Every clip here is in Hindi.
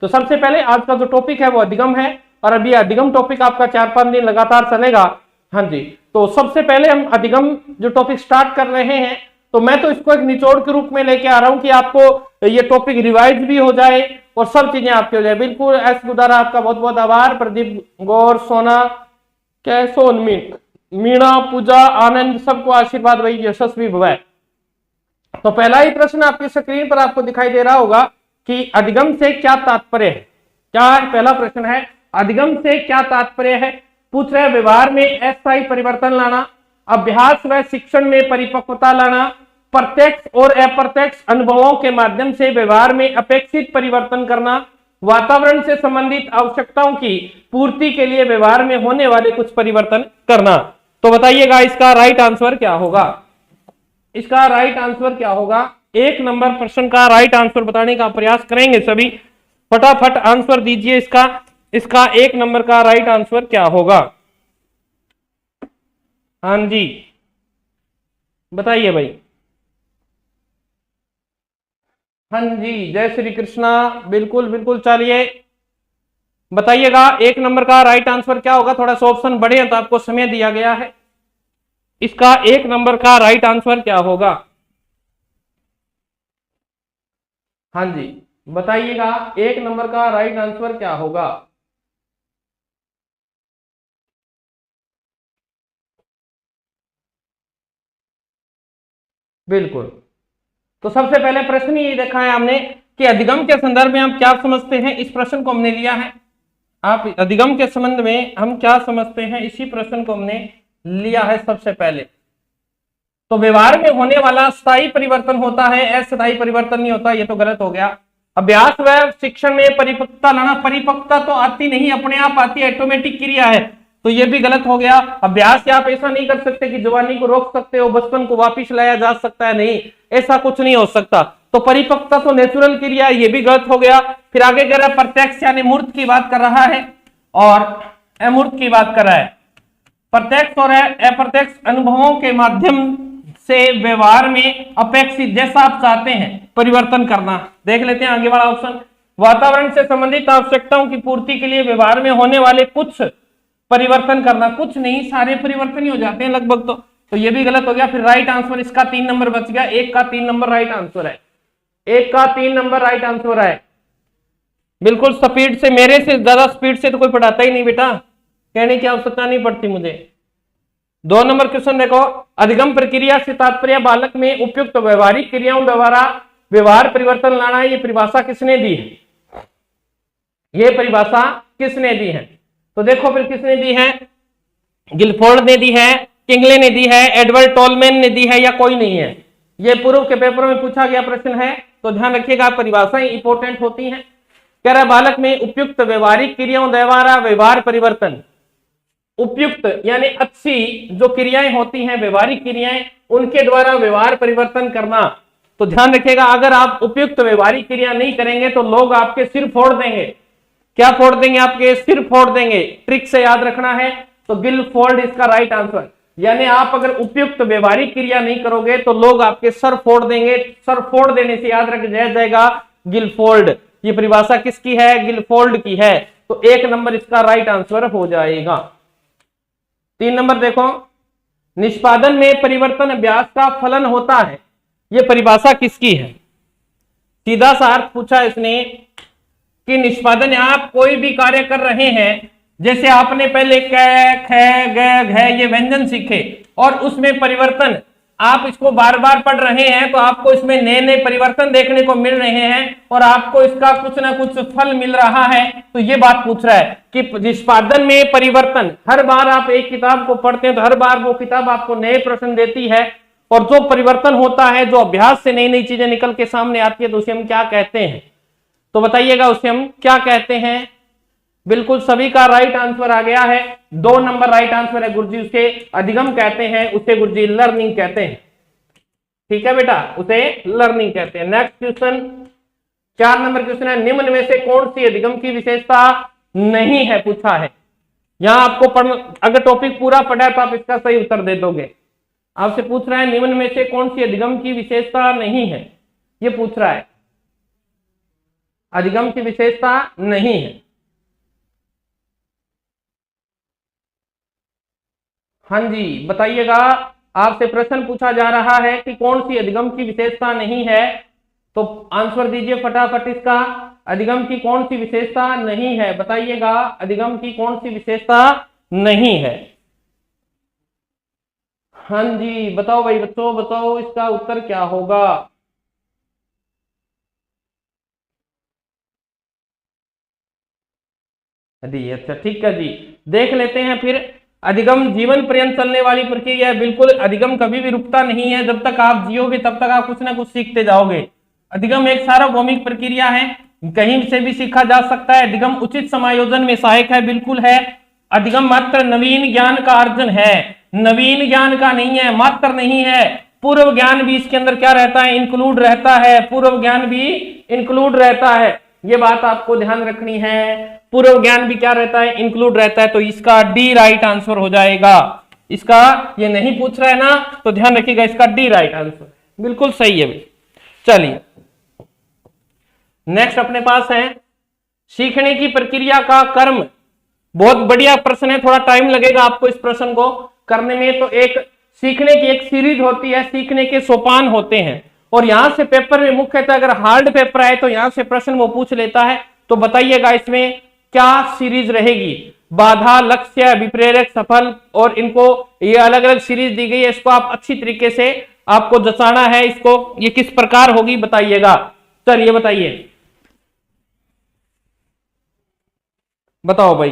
तो सबसे पहले आज का जो टॉपिक है वो अधिगम है, और अभी अधिगम टॉपिक आपका 4-5 दिन लगातार चलेगा। हाँ जी, तो सबसे पहले हम अधिगम जो टॉपिक स्टार्ट कर रहे हैं, तो मैं तो इसको एक निचोड़ के रूप में लेके आ रहा हूं कि आपको ये टॉपिक रिवाइज भी हो जाए और सब चीजें आपकी हो जाए। बिल्कुल एस गुदारा, आपका बहुत बहुत आभार। प्रदीप, गौर, सोना, कैसोन, मीणा, पूजा, आनंद, सबको आशीर्वाद वही यशस्वी भवे। तो पहला ही प्रश्न आपकी स्क्रीन पर आपको दिखाई दे रहा होगा कि अधिगम से क्या तात्पर्य है। क्या पहला प्रश्न है, अधिगम से क्या तात्पर्य है? पूछ रहे व्यवहार में अस्थायी परिवर्तन लाना, अभ्यास व शिक्षण में परिपक्वता लाना, प्रत्यक्ष और अप्रत्यक्ष अनुभवों के माध्यम से व्यवहार में अपेक्षित परिवर्तन करना, वातावरण से संबंधित आवश्यकताओं की पूर्ति के लिए व्यवहार में होने वाले कुछ परिवर्तन करना। तो बताइएगा इसका राइट आंसर क्या होगा? इसका राइट आंसर क्या होगा? 1 नंबर प्रश्न का राइट आंसर बताने का प्रयास करेंगे सभी। फटाफट आंसर दीजिए इसका 1 नंबर का राइट आंसर क्या होगा? हाँ जी, बताइए भाई। हाँ जी, जय श्री कृष्णा। बिल्कुल बिल्कुल, चलिए बताइएगा 1 नंबर का राइट आंसर क्या होगा। थोड़ा सा ऑप्शन बढ़े तो आपको समय दिया गया है। इसका 1 नंबर का राइट आंसर क्या होगा? हाँ जी, बताइएगा 1 नंबर का राइट आंसर क्या होगा? बिल्कुल, तो सबसे पहले प्रश्न ये देखा है हमने कि अधिगम के संदर्भ में हम क्या समझते हैं। इस प्रश्न को हमने लिया है। आप अधिगम के संबंध में हम क्या समझते हैं, इसी प्रश्न को हमने लिया है सबसे पहले। तो व्यवहार में होने वाला स्थायी परिवर्तन होता है, अस्थायी परिवर्तन नहीं होता। ये तो गलत हो गया। अभ्यास व शिक्षण में परिपक्वता लाना, परिपक्वता तो आती नहीं, अपने आप आती है, ऑटोमेटिक क्रिया है, तो ये भी गलत हो गया। अभ्यास से आप ऐसा नहीं कर सकते कि जवानी को रोक सकते हो, बचपन को वापिस लाया जा सकता है, नहीं, ऐसा कुछ नहीं हो सकता। तो परिपक्वता तो नेचुरल क्रिया है, ये भी गलत हो गया। फिर आगे कह रहा है प्रत्यक्ष यानी मूर्त की बात कर रहा है और अमूर्त की बात कर रहा है। प्रत्यक्ष और अप्रत्यक्ष अनुभवों के माध्यम से व्यवहार में अपेक्षित, जैसा आप चाहते हैं, परिवर्तन करना। देख लेते हैं आगे वाला ऑप्शन, वातावरण से संबंधित आवश्यकताओं की पूर्ति के लिए व्यवहार में होने वाले कुछ परिवर्तन करना। कुछ नहीं, सारे परिवर्तन ही हो जाते हैं लगभग। तो ये भी गलत हो गया। फिर राइट आंसर इसका 3 नंबर बच गया। 1 का 3 नंबर राइट आंसर है। 1 का 3 नंबर राइट आंसर है। बिल्कुल स्पीड से, मेरे से ज्यादा स्पीड से तो कोई पढ़ाता ही नहीं बेटा, कहने की आवश्यकता नहीं पड़ती मुझे। 2 नंबर क्वेश्चन देखो, अधिगम प्रक्रिया से तात्पर्य बालक में उपयुक्त व्यवहारिक क्रियाओं द्वारा व्यवहार परिवर्तन लाना। ये परिभाषा किसने दी है? ये परिभाषा किसने दी है? तो देखो फिर किसने दी है? गिलफोर्ड ने दी है, किंगले ने दी है, एडवर्ड टोलमैन ने दी है, या कोई नहीं है? ये पूर्व के पेपर में पूछा गया प्रश्न है, तो ध्यान रखिएगा, परिभाषाएं इंपॉर्टेंट होती हैं। कह रहा बालक में उपयुक्त व्यवहारिक क्रियाओं द्वारा व्यवहार परिवर्तन। उपयुक्त यानी अच्छी जो क्रियाएं होती हैं, व्यवहारिक क्रियाएं, उनके द्वारा व्यवहार परिवर्तन करना। तो ध्यान रखिएगा, अगर आप उपयुक्त व्यवहारिक क्रिया नहीं करेंगे तो लोग आपके सिर फोड़ देंगे। क्या फोड़ देंगे? आपके सिर फोड़ देंगे। ट्रिक से याद रखना है। तो गिलफोर्ड इसका राइट आंसर, यानी आप अगर उपयुक्त व्यवहारिक क्रिया नहीं करोगे तो लोग आपके सर फोड़ देंगे। सर फोड़ देने से याद रख जाएगा गिलफोर्ड। ये परिभाषा किसकी है? गिलफोर्ड की है। तो 1 नंबर इसका राइट आंसर हो जाएगा। 3 नंबर देखो, निष्पादन में परिवर्तन अभ्यास का फलन होता है। ये परिभाषा किसकी है? सीधा सा अर्थ पूछा इसने कि निष्पादन, आप कोई भी कार्य कर रहे हैं, जैसे आपने पहले क, ख, ग, घ ये व्यंजन सीखे और उसमें परिवर्तन, आप इसको बार बार पढ़ रहे हैं तो आपको इसमें नए नए परिवर्तन देखने को मिल रहे हैं और आपको इसका कुछ ना कुछ फल मिल रहा है। तो ये बात पूछ रहा है कि निष्पादन में परिवर्तन, हर बार आप एक किताब को पढ़ते हैं तो हर बार वो किताब आपको नए प्रश्न देती है, और जो परिवर्तन होता है, जो अभ्यास से नई नई चीजें निकल के सामने आती है, तो उसे हम क्या कहते हैं? तो बताइएगा उसे हम क्या कहते हैं? बिल्कुल सभी का राइट आंसर आ गया है। 2 नंबर राइट आंसर है गुरुजी। उसे अधिगम कहते हैं, उसे गुरुजी लर्निंग कहते हैं। ठीक है बेटा, उसे लर्निंग कहते हैं। नेक्स्ट क्वेश्चन, 4 नंबर क्वेश्चन है, निम्न में से कौन सी अधिगम की विशेषता नहीं है? पूछा है। यहां आपको अगर टॉपिक पूरा पढ़ा है तो आप इसका सही उत्तर दे दोगे। आपसे पूछ रहा है निम्न में से कौन सी अधिगम की विशेषता नहीं है, ये पूछ रहा है। अधिगम की विशेषता नहीं है। हाँ जी बताइएगा, आपसे प्रश्न पूछा जा रहा है कि कौन सी अधिगम की विशेषता नहीं है, तो आंसर दीजिए फटाफट इसका। अधिगम की कौन सी विशेषता नहीं है, बताइएगा अधिगम की कौन सी विशेषता नहीं है। हाँ जी बताओ भाई बच्चों, बताओ इसका उत्तर क्या होगा। जी अच्छा ठीक है जी, देख लेते हैं फिर। अधिगम जीवन पर्यंत चलने वाली प्रक्रिया है, बिल्कुल अधिगम कभी भी रुकता नहीं है, जब तक आप जियोगे तब तक आप कुछ ना कुछ सीखते जाओगे। अधिगम एक सार्वभौमिक प्रक्रिया है, कहीं से भी सीखा जा सकता है। अधिगम उचित समायोजन में सहायक है, बिल्कुल है। अधिगम मात्र नवीन ज्ञान का अर्जन है, नवीन ज्ञान का नहीं है, मात्र नहीं है, पूर्व ज्ञान भी इसके अंदर क्या रहता है, इंक्लूड रहता है, पूर्व ज्ञान भी इंक्लूड रहता है। ये बात आपको ध्यान रखनी है, पूर्व ज्ञान भी क्या रहता है, इंक्लूड रहता है। तो इसका डी राइट आंसर हो जाएगा। इसका ये नहीं पूछ रहा है ना, तो ध्यान रखिएगा, इसका डी राइट आंसर बिल्कुल सही है। चलिए नेक्स्ट अपने पास है सीखने की प्रक्रिया का कर्म। बहुत बढ़िया प्रश्न है, थोड़ा टाइम लगेगा आपको इस प्रश्न को करने में। तो एक सीखने की एक सीरीज होती है, सीखने के सोपान होते हैं, और यहां से पेपर में मुख्यतः अगर हार्ड पेपर आए तो यहां से प्रश्न वो पूछ लेता है। तो बताइएगा इसमें क्या सीरीज रहेगी, बाधा, लक्ष्य, विप्रेरक, सफल, और इनको ये अलग अलग सीरीज दी गई है। इसको आप अच्छी तरीके से आपको जचाना है, इसको ये किस प्रकार होगी बताइएगा। चलिए बताइए, बताओ भाई।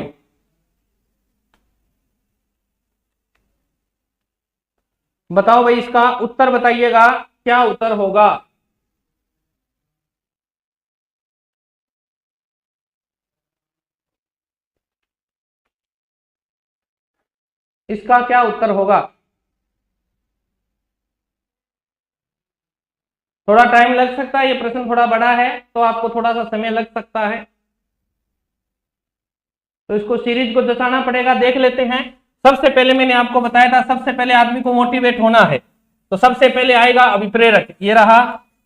बताओ भाई इसका उत्तर बताइएगा, क्या उत्तर होगा। इसका क्या उत्तर होगा। थोड़ा टाइम लग सकता है, ये प्रश्न थोड़ा बड़ा है तो आपको थोड़ा सा समय लग सकता है, तो इसको सीरीज को दर्शाना पड़ेगा। देख लेते हैं। सबसे पहले मैंने आपको बताया था, सबसे पहले आदमी को मोटिवेट होना है, तो सबसे पहले आएगा अभिप्रेरक, ये रहा।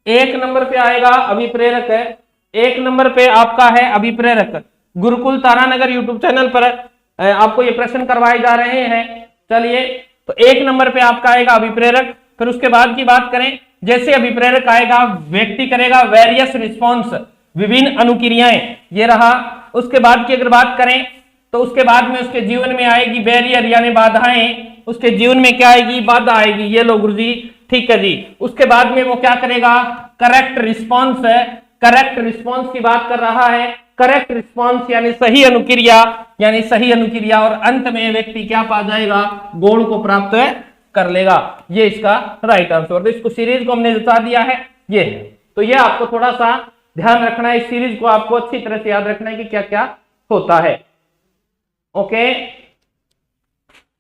एक नंबर पे आएगा अभिप्रेरक है, एक नंबर पे आपका है अभिप्रेरक। गुरुकुल तारानगर यूट्यूब चैनल पर आपको ये प्रश्न करवाए जा रहे हैं। चलिए, तो एक नंबर पे आपका आएगा अभिप्रेरक। फिर उसके बाद की बात करें, जैसे अभिप्रेरक आएगा व्यक्ति करेगा वेरियस रिस्पॉन्स, विभिन्न अनुक्रियाएं, ये रहा। उसके बाद की अगर बात करें तो उसके बाद में उसके जीवन में आएगी बैरियर यानी बाधाएं, उसके जीवन में क्या आएगी, बाधा आएगी। ये लो गुरुजी, ठीक है जी। उसके बाद में वो क्या करेगा, करेक्ट रिस्पॉन्स है, करेक्ट रिस्पॉन्स की बात कर रहा है। करेक्ट रिस्पॉन्स यानी सही अनुक्रिया, यानी सही अनुक्रिया, और अंत में व्यक्ति क्या पा जाएगा, गोल को प्राप्त कर लेगा। ये इसका राइट आंसर। तो इसको सीरीज को हमने बता दिया है, ये है। तो ये आपको थोड़ा सा ध्यान रखना है, इस सीरीज को आपको अच्छी तरह से याद रखना है कि क्या क्या होता है। ओके,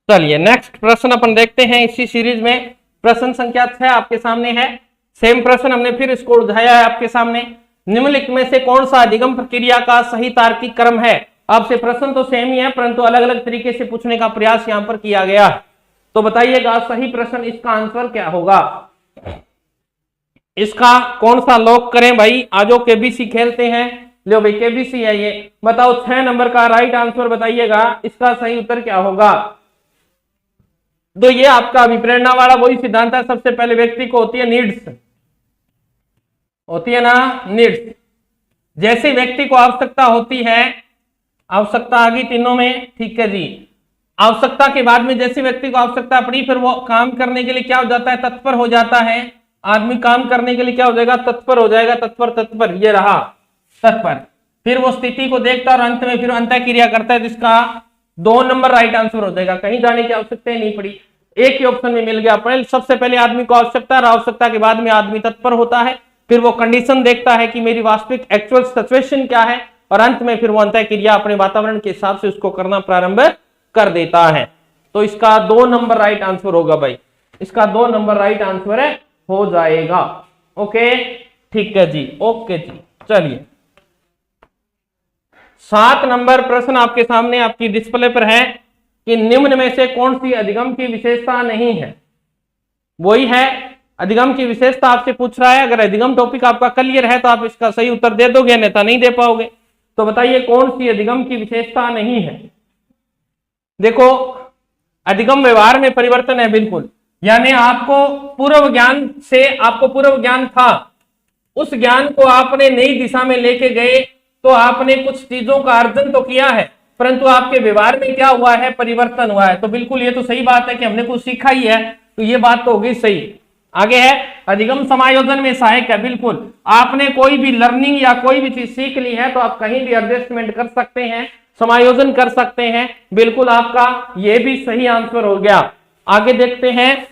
चलिए नेक्स्ट प्रश्न अपन देखते हैं इसी सीरीज में। प्रश्न संख्या 6 आपके सामने है। सेम प्रश्न हमने फिर इसको उठाया है आपके सामने। निम्नलिखित में से कौन सा अधिगम प्रक्रिया का सही तार्किक क्रम है। आपसे प्रश्न तो सेम ही है, परंतु अलग अलग तरीके से पूछने का प्रयास यहां पर किया गया है। तो बताइएगा सही प्रश्न, इसका आंसर क्या होगा। इसका कौन सा लॉक करें भाई, आजो केबीसी खेलते हैं। लो भाई केबीसी है ये। बताओ 6 नंबर का राइट आंसर बताइएगा, इसका सही उत्तर क्या होगा। तो ये आपका अभिप्रेरणा वाला वही सिद्धांत है। सबसे पहले व्यक्ति को होती है नीड्स, होती है ना नीड्स। जैसे व्यक्ति को आवश्यकता होती है, आवश्यकता आ गई तीनों में, ठीक है जी। आवश्यकता के बाद में जैसे व्यक्ति को आवश्यकता पड़ी, फिर वो काम करने के लिए क्या हो जाता है, तत्पर हो जाता है। आदमी काम करने के लिए क्या हो जाएगा, तत्पर हो जाएगा। तत्पर तत्पर, ये रहा तत्पर। फिर वो स्थिति को देखता और अंत में फिर अंतः क्रिया करता है, जिसका 2 नंबर राइट आंसर हो जाएगा। कहीं जाने की आवश्यकता नहीं पड़ी, एक ही ऑप्शन में मिल गया। पहले सबसे पहले आदमी को आवश्यकता, और आवश्यकता के बाद में आदमी तत्पर होता है। फिर वो कंडीशन देखता है कि मेरी वास्तविक एक्चुअल सिचुएशन क्या है, और अंत में फिर वो अंतः क्रिया अपने वातावरण के हिसाब से उसको करना प्रारंभ कर देता है। तो इसका 2 नंबर राइट आंसर होगा भाई, इसका 2 नंबर राइट आंसर हो जाएगा। ओके ठीक है जी, ओके जी। चलिए 7 नंबर प्रश्न आपके सामने आपकी डिस्प्ले पर है कि निम्न में से कौन सी अधिगम की विशेषता नहीं है। वही है अधिगम की विशेषता आपसे पूछ रहा है। अगर अधिगम टॉपिक आपका क्लियर है तो आप इसका सही उत्तर दे दोगे, अन्यथा नहीं दे पाओगे। तो बताइए कौन सी अधिगम की विशेषता नहीं है। देखो, अधिगम व्यवहार में परिवर्तन है बिल्कुल, यानी आपको पूर्व ज्ञान से, आपको पूर्व ज्ञान था, उस ज्ञान को आपने नई दिशा में लेके गए, तो आपने कुछ चीजों का अर्जन तो किया है, परंतु आपके व्यवहार में क्या हुआ है, परिवर्तन हुआ है। तो बिल्कुल ये तो सही बात है कि हमने कुछ सीखा ही है, तो ये बात तो होगी सही। आगे है, अधिगम समायोजन में सहायक है। बिल्कुल, आपने कोई भी लर्निंग या कोई भी चीज सीख ली है तो आप कहीं भी एडजस्टमेंट कर सकते हैं, समायोजन कर सकते हैं। बिल्कुल आपका ये भी सही आंसर हो गया। आगे देखते हैं,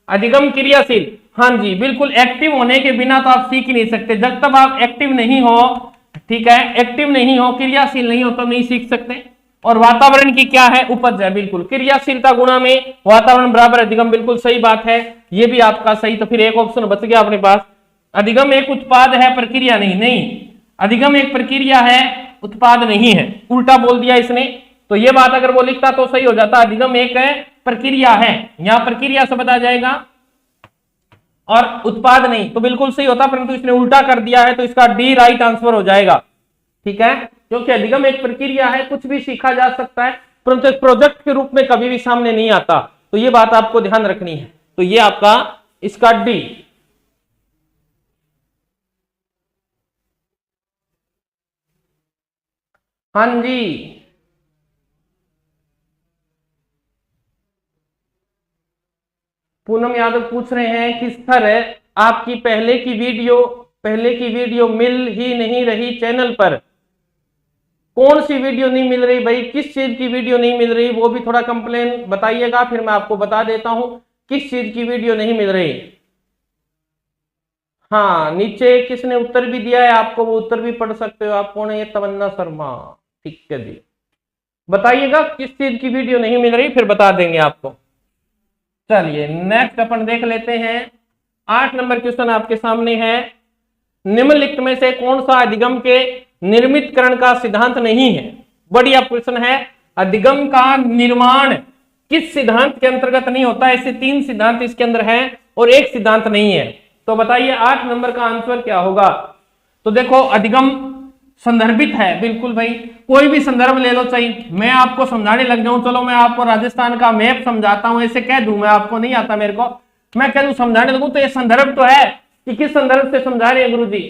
अधिगम क्रियाशील। हाँ जी, बिल्कुल, एक्टिव होने के बिना तो आप सीख ही नहीं सकते। जब तक आप एक्टिव नहीं हो, ठीक है, एक्टिव नहीं हो, क्रियाशील नहीं हो, तो नहीं सीख सकते। और वातावरण की क्या है, उपज है। बिल्कुल, क्रियाशीलता गुणा में वातावरण बराबर अधिगम, बिल्कुल सही बात है, ये भी आपका सही। तो फिर एक ऑप्शन बच गया अपने पास। अधिगम एक उत्पाद है, प्रक्रिया नहीं। नहीं, अधिगम एक प्रक्रिया है, उत्पाद नहीं है। उल्टा बोल दिया इसने, तो ये बात अगर वो लिखता तो सही हो जाता। अधिगम एक प्रक्रिया है, यहां प्रक्रिया शब्द आ जाएगा और उत्पाद नहीं, तो बिल्कुल सही होता, परंतु इसने उल्टा कर दिया है, तो इसका डी राइट आंसर हो जाएगा। ठीक है, क्योंकि अधिगम एक प्रक्रिया है, कुछ भी सीखा जा सकता है, परंतु एक प्रोजेक्ट के रूप में कभी भी सामने नहीं आता। तो ये बात आपको ध्यान रखनी है। तो ये आपका इसका डी। हाँ जी, पूनम यादव पूछ रहे हैं कि सर आपकी पहले की वीडियो मिल ही नहीं रही चैनल पर। कौन सी वीडियो नहीं मिल रही भाई, किस चीज की वीडियो नहीं मिल रही, वो भी थोड़ा कंप्लेन बताइएगा, फिर मैं आपको बता देता हूं किस चीज की वीडियो नहीं मिल रही। हाँ, नीचे किसने उत्तर भी दिया है आपको, वो उत्तर भी पढ़ सकते हो आप। कौन है ये, तमन्ना शर्मा। ठीक है जी, बताइएगा किस चीज की वीडियो नहीं मिल रही, फिर बता देंगे आपको। चलिए नेक्स्ट अपन देख लेते हैं। 8 नंबर क्वेश्चन आपके सामने है, निम्नलिखित में से कौन सा अधिगम के निर्मितकरण का सिद्धांत नहीं है। बढ़िया प्रश्न है, अधिगम का निर्माण किस सिद्धांत के अंतर्गत नहीं होता। ऐसे 3 सिद्धांत इसके अंदर हैं और एक सिद्धांत नहीं है। तो बताइए 8 नंबर का आंसर क्या होगा। तो देखो, अधिगम संदर्भित है। बिल्कुल भाई, कोई भी संदर्भ ले लो, चाहिए मैं आपको समझाने लग जाऊं, चलो मैं आपको राजस्थान का मैप समझाता हूं, ऐसे कह दूं, मैं आपको नहीं आता मेरे को, मैं कह दूं समझाने लगूं, तो ये संदर्भ तो है कि किस संदर्भ से समझा रहे हैं गुरु जी,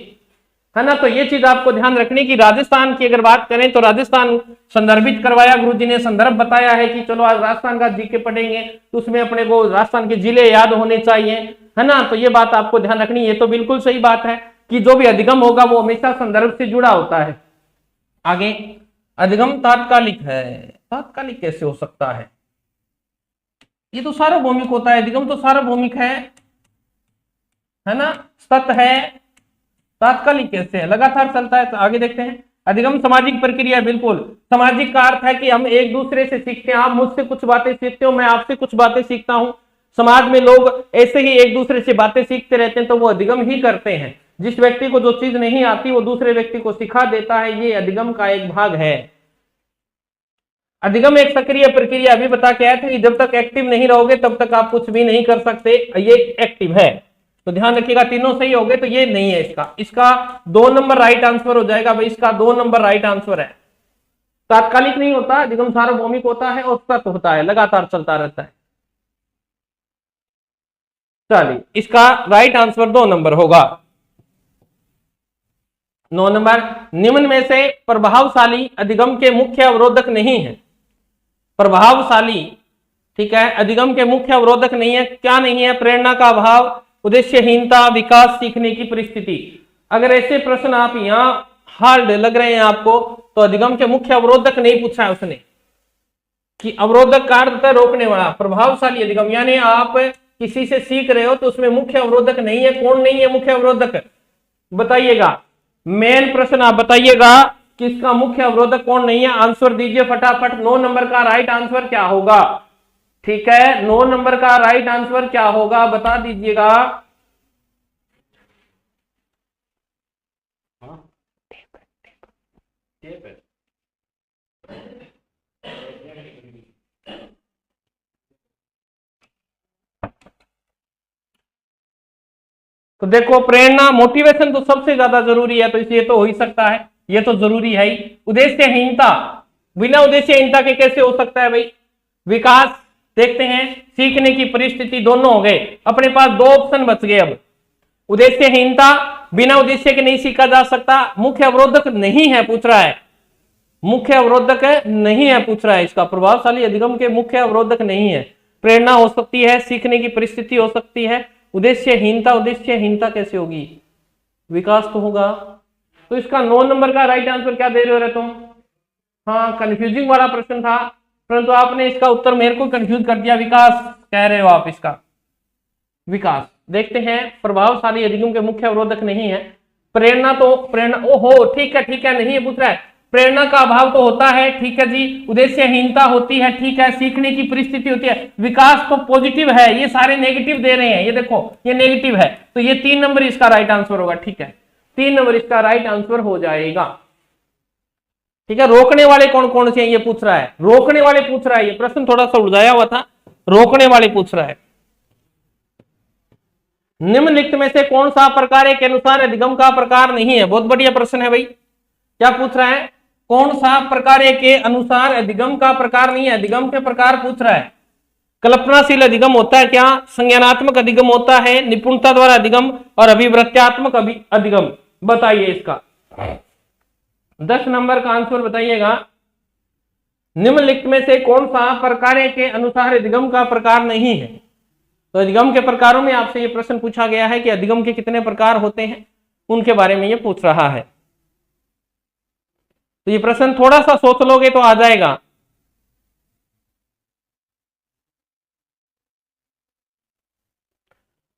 है ना। तो ये चीज आपको ध्यान रखनी कि राजस्थान की अगर बात करें तो राजस्थान संदर्भित करवाया गुरु जी ने, संदर्भ बताया है कि चलो आज राजस्थान का जीके पढ़ेंगे तो उसमें अपने को राजस्थान के जिले याद होने चाहिए, है ना। तो ये बात आपको ध्यान रखनी, ये तो बिल्कुल सही बात है कि जो भी अधिगम होगा वो हमेशा संदर्भ से जुड़ा होता है। आगे, अधिगम तात्कालिक है। तात्कालिक कैसे हो सकता है, ये तो सार्वभौमिक होता है, अधिगम तो सार्वभौमिक है ना, सत है, तात्कालिक कैसे है, लगातार चलता है। तो आगे देखते हैं, अधिगम सामाजिक प्रक्रिया। बिल्कुल, सामाजिक का अर्थ है कि हम एक दूसरे से सीखते हैं, आप मुझसे कुछ बातें सीखते हो, मैं आपसे कुछ बातें सीखता हूं, समाज में लोग ऐसे ही एक दूसरे से बातें सीखते रहते हैं, तो वो अधिगम ही करते हैं। जिस व्यक्ति को जो चीज नहीं आती वो दूसरे व्यक्ति को सिखा देता है, ये अधिगम का एक भाग है। अधिगम एक सक्रिय प्रक्रिया, अभी बता के आए थे कि जब तक एक्टिव नहीं रहोगे तब तक आप कुछ भी नहीं कर सकते, ये एक्टिव है। तो ध्यान रखिएगा, तीनों सही हो गए, तो ये नहीं है इसका। इसका 2 नंबर राइट आंसर हो जाएगा भाई, इसका 2 नंबर राइट आंसर है। तात्कालिक नहीं होता, अधिगम सार्वभौमिक होता है और सतत होता है, लगातार चलता रहता है। चलिए, इसका राइट आंसर 2 नंबर होगा। 9 नंबर, निम्न में से प्रभावशाली अधिगम के मुख्य अवरोधक नहीं है। प्रभावशाली, ठीक है, अधिगम के मुख्य अवरोधक नहीं है। क्या नहीं है, प्रेरणा का अभाव, उद्देश्यहीनता, विकास, सीखने की परिस्थिति। अगर ऐसे प्रश्न आप यहां हार्ड लग रहे हैं आपको, तो अधिगम के मुख्य अवरोधक नहीं पूछा है उसने, कि अवरोधक का अर्थ है रोकने वाला। प्रभावशाली अधिगम यानी आप किसी से सीख रहे हो तो उसमें मुख्य अवरोधक नहीं है। कौन नहीं है मुख्य अवरोधक, बताइएगा। मेन प्रश्न आप बताइएगा कि इसका मुख्य अवरोधक कौन नहीं है, आंसर दीजिए फटाफट। 9 नंबर का राइट आंसर क्या होगा, ठीक है, 9 नंबर का राइट आंसर क्या होगा, बता दीजिएगा। तो देखो प्रेरणा, मोटिवेशन तो सबसे ज्यादा जरूरी है, तो इसलिए तो हो ही सकता है, ये तो जरूरी है ही। उद्देश्यहीनता, बिना उद्देश्यहीनता के कैसे हो सकता है भाई? विकास देखते हैं, सीखने की परिस्थिति, दोनों हो गए, अपने पास दो ऑप्शन बच गए अब। उद्देश्यहीनता, बिना उद्देश्य के नहीं सीखा जा सकता। मुख्य अवरोधक नहीं है पूछ रहा है, मुख्य अवरोधक नहीं है पूछ रहा है, इसका प्रभावशाली अधिगम के मुख्य अवरोधक नहीं है। प्रेरणा हो सकती है, सीखने की परिस्थिति हो सकती है। उद्देश्यहीनता, उद्देश्यहीनता कैसे होगी? विकास तो होगा। तो इसका 9 नंबर का राइट आंसर क्या दे रहे हो रे तुम? हाँ, कंफ्यूजिंग वाला प्रश्न था, परंतु आपने इसका उत्तर मेरे को कंफ्यूज कर दिया। विकास कह रहे हो आप, इसका विकास। देखते हैं, प्रभावशाली अधिगम के मुख्य अवरोधक नहीं है। प्रेरणा तो प्रेरणा, ओहो ठीक है नहीं है पूछ रहा है। प्रेरणा का अभाव तो होता है, ठीक है जी। उद्देश्यहीनता होती है, ठीक है। सीखने की परिस्थिति होती है। विकास तो पॉजिटिव है, ये सारे नेगेटिव दे रहे हैं, ये देखो ये नेगेटिव है, तो ये 3 नंबर इसका राइट आंसर होगा। ठीक है, 3 नंबर इसका राइट आंसर हो जाएगा। ठीक है, रोकने वाले कौन कौन से हैं ये पूछ रहा है, रोकने वाले पूछ रहा है। ये प्रश्न थोड़ा सा उलझाया हुआ था, रोकने वाले पूछ रहा है। निम्नलिखित में से कौन सा प्रकार के अनुसार अधिगम का प्रकार नहीं है? बहुत बढ़िया प्रश्न है भाई। क्या पूछ रहा है? कौन सा प्रकार के अनुसार अधिगम का प्रकार नहीं है? अधिगम के प्रकार पूछ रहा है। कल्पनाशील अधिगम होता है क्या? संज्ञानात्मक अधिगम होता है, निपुणता द्वारा अधिगम और अभिवृत्त्यात्मक अधिगम। बताइए इसका 10 नंबर का आंसर बताइएगा। निम्नलिखित में से कौन सा प्रकार के अनुसार अधिगम का प्रकार नहीं है? तो अधिगम के प्रकारों में आपसे ये प्रश्न पूछा गया है कि अधिगम के कितने प्रकार होते हैं, उनके बारे में ये पूछ रहा है। तो ये प्रश्न थोड़ा सा सोच लोगे तो आ जाएगा।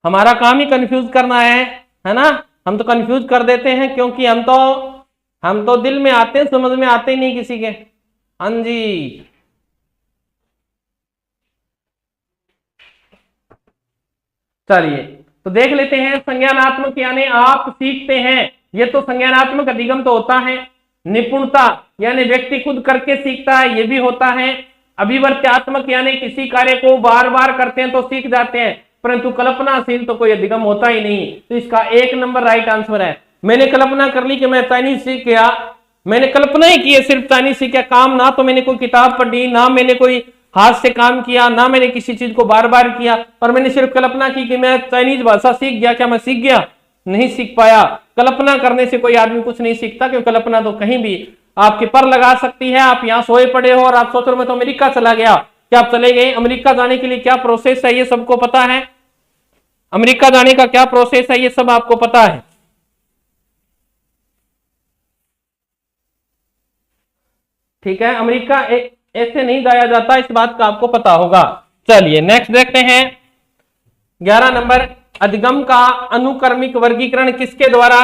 हमारा काम ही कंफ्यूज करना है ना? हम तो कंफ्यूज कर देते हैं, क्योंकि हम तो दिल में आते हैं, समझ में आते ही नहीं किसी के। हाँ जी, चलिए तो देख लेते हैं। संज्ञानात्मक यानी आप सीखते हैं, ये तो संज्ञानात्मक अधिगम तो होता है। निपुणता यानी व्यक्ति खुद करके सीखता है, ये भी होता है। अभिवर्त्यात्मक यानी किसी कार्य को बार बार करते हैं तो सीख जाते हैं, परंतु कल्पनाशील तो कोई अधिगम होता ही नहीं। तो इसका 1 नंबर राइट आंसर है। मैंने कल्पना कर ली कि मैं चाइनीज सीख गया, मैंने कल्पना ही की है सिर्फ चाइनीज सीख गया। काम ना तो मैंने कोई किताब पढ़ी, ना मैंने कोई हाथ से काम किया, ना मैंने किसी चीज को बार बार किया, पर मैंने सिर्फ कल्पना की कि मैं चाइनीज भाषा सीख गया। क्या मैं सीख गया? नहीं सीख पाया। कल्पना करने से कोई आदमी कुछ नहीं सीखता, क्योंकि कल्पना तो कहीं भी आपके पर लगा सकती है। आप यहाँ सोए पड़े हो और आप सोच रहे हो मैं तो अमेरिका चला गया, क्या आप चले गए? अमेरिका जाने के लिए क्या प्रोसेस है ये सबको पता है। अमेरिका जाने का क्या प्रोसेस है ये सब आपको पता है। ठीक है, अमेरिका ऐसे नहीं जाया जाता, इस बात का आपको पता होगा। चलिए नेक्स्ट देखते हैं 11 नंबर। अधिगम का अनुक्रमिक वर्गीकरण किसके द्वारा